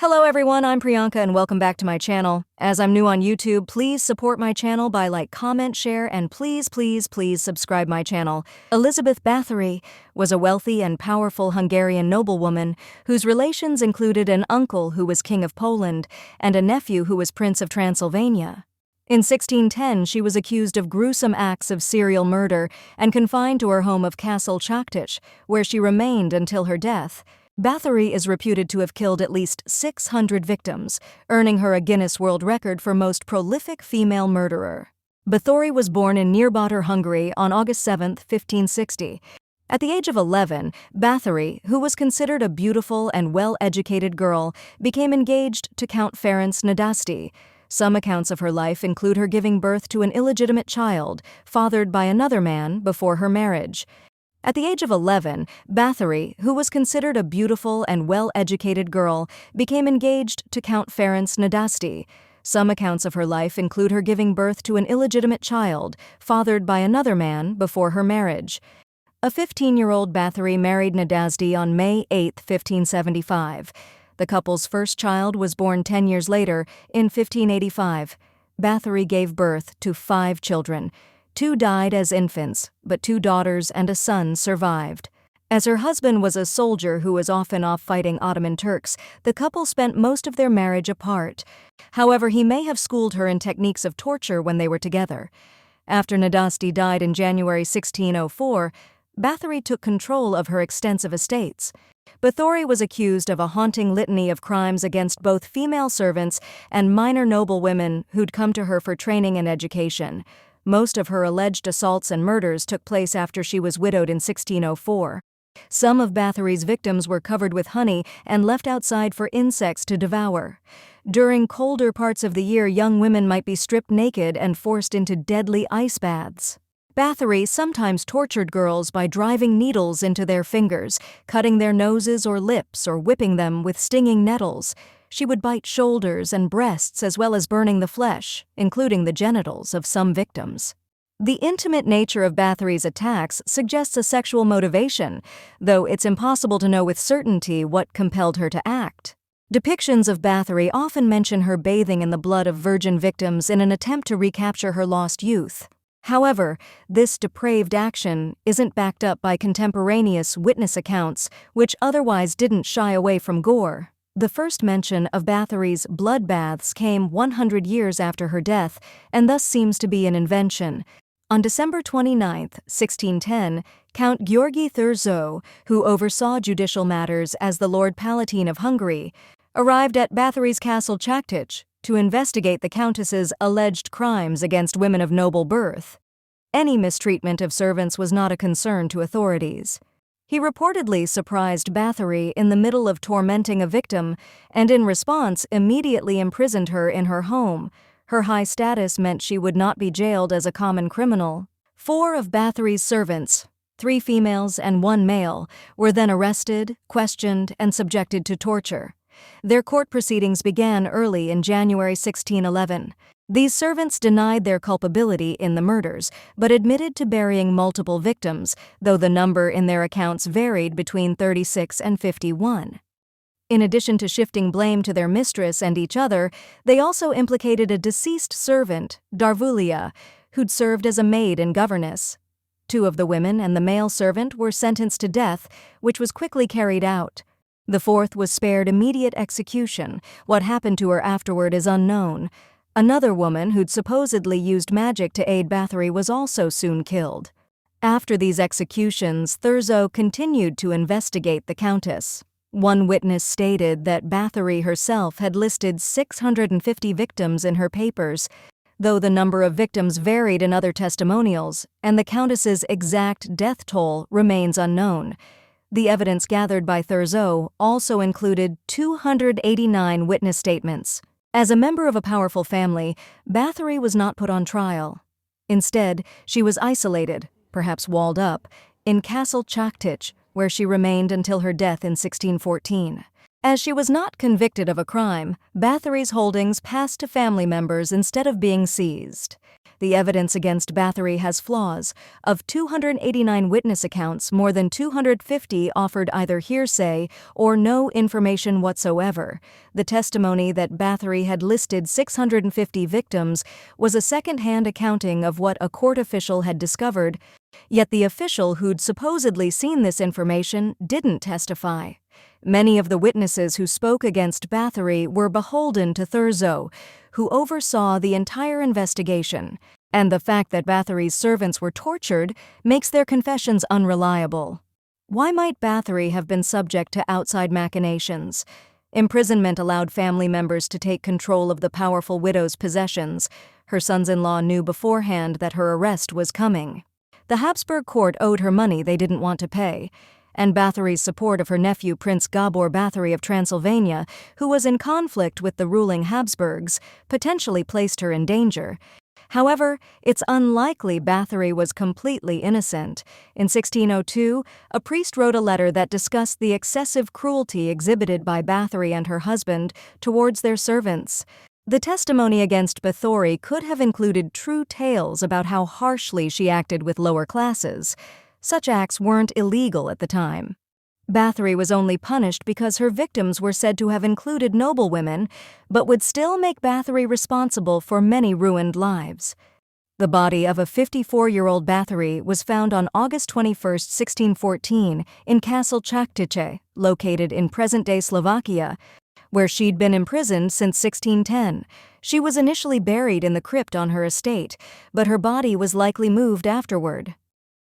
Hello everyone, I'm Priyanka and welcome back to my channel. As I'm new on YouTube, please support my channel by like, comment, share, and please subscribe my channel. Elizabeth Bathory was a wealthy and powerful Hungarian noblewoman whose relations included an uncle who was King of Poland and a nephew who was Prince of Transylvania. In 1610, she was accused of gruesome acts of serial murder and confined to her home of Castle Choctaw, where she remained until her death. Bathory is reputed to have killed at least 600 victims, earning her a Guinness World Record for most prolific female murderer. Bathory was born in near Hungary on August 7, 1560. At the age of 11, Bathory, who was considered a beautiful and well-educated girl, became engaged to Count Ferenc Nadasdy. Some accounts of her life include her giving birth to an illegitimate child, fathered by another man before her marriage. At the age of 11, Bathory, who was considered a beautiful and well-educated girl, became engaged to Count Ferenc Nadasdy. Some accounts of her life include her giving birth to an illegitimate child, fathered by another man before her marriage. A 15-year-old Bathory married Nadasdy on May 8, 1575. The couple's first child was born 10 years later, in 1585. Bathory gave birth to 5 children. 2 died as infants, but 2 daughters and a son survived. As her husband was a soldier who was often off fighting Ottoman Turks, the couple spent most of their marriage apart. However, he may have schooled her in techniques of torture when they were together. After Nadasdy died in January 1604, Bathory took control of her extensive estates. Bathory was accused of a haunting litany of crimes against both female servants and minor noblewomen who'd come to her for training and education. Most of her alleged assaults and murders took place after she was widowed in 1604. Some of Bathory's victims were covered with honey and left outside for insects to devour. During colder parts of the year, young women might be stripped naked and forced into deadly ice baths. Bathory sometimes tortured girls by driving needles into their fingers, cutting their noses or lips, or whipping them with stinging nettles. She would bite shoulders and breasts as well as burning the flesh, including the genitals of some victims. The intimate nature of Bathory's attacks suggests a sexual motivation, though it's impossible to know with certainty what compelled her to act. Depictions of Bathory often mention her bathing in the blood of virgin victims in an attempt to recapture her lost youth. However, this depraved action isn't backed up by contemporaneous witness accounts, which otherwise didn't shy away from gore. The first mention of Bathory's bloodbaths came 100 years after her death, and thus seems to be an invention. On December 29, 1610, Count György Thurzó, who oversaw judicial matters as the Lord Palatine of Hungary, arrived at Bathory's Castle Choctaw to investigate the Countess's alleged crimes against women of noble birth. Any mistreatment of servants was not a concern to authorities. He reportedly surprised Bathory in the middle of tormenting a victim and in response immediately imprisoned her in her home. Her high status meant she would not be jailed as a common criminal. 4 of Bathory's servants, 3 females and 1 male, were then arrested, questioned, and subjected to torture. Their court proceedings began early in January 1611. These servants denied their culpability in the murders, but admitted to burying multiple victims, though the number in their accounts varied between 36 and 51. In addition to shifting blame to their mistress and each other, they also implicated a deceased servant, Darvulia, who'd served as a maid and governess. 2 of the women and the male servant were sentenced to death, which was quickly carried out. The 4th was spared immediate execution. What happened to her afterward is unknown. Another woman who'd supposedly used magic to aid Bathory was also soon killed. After these executions, Thurzó continued to investigate the Countess. One witness stated that Bathory herself had listed 650 victims in her papers, though the number of victims varied in other testimonials, and the Countess's exact death toll remains unknown. The evidence gathered by Thurzó also included 289 witness statements. As a member of a powerful family, Bathory was not put on trial. Instead, she was isolated, perhaps walled up, in Castle Choctaw, where she remained until her death in 1614. As she was not convicted of a crime, Bathory's holdings passed to family members instead of being seized. The evidence against Bathory has flaws. Of 289 witness accounts, more than 250 offered either hearsay or no information whatsoever. The testimony that Bathory had listed 650 victims was a second-hand accounting of what a court official had discovered, yet the official who'd supposedly seen this information didn't testify. Many of the witnesses who spoke against Bathory were beholden to Thurzo, who oversaw the entire investigation, and the fact that Bathory's servants were tortured makes their confessions unreliable. Why might Bathory have been subject to outside machinations? Imprisonment allowed family members to take control of the powerful widow's possessions. Her sons-in-law knew beforehand that her arrest was coming. The Habsburg court owed her money they didn't want to pay, and Bathory's support of her nephew Prince Gabor Bathory of Transylvania, who was in conflict with the ruling Habsburgs, potentially placed her in danger. However, it's unlikely Bathory was completely innocent. In 1602, a priest wrote a letter that discussed the excessive cruelty exhibited by Bathory and her husband towards their servants. The testimony against Bathory could have included true tales about how harshly she acted with lower classes. Such acts weren't illegal at the time. Bathory was only punished because her victims were said to have included noblewomen, but would still make Bathory responsible for many ruined lives. The body of a 54-year-old Bathory was found on August 21, 1614, in Castle Chaktice, located in present-day Slovakia, where she'd been imprisoned since 1610. She was initially buried in the crypt on her estate, but her body was likely moved afterward.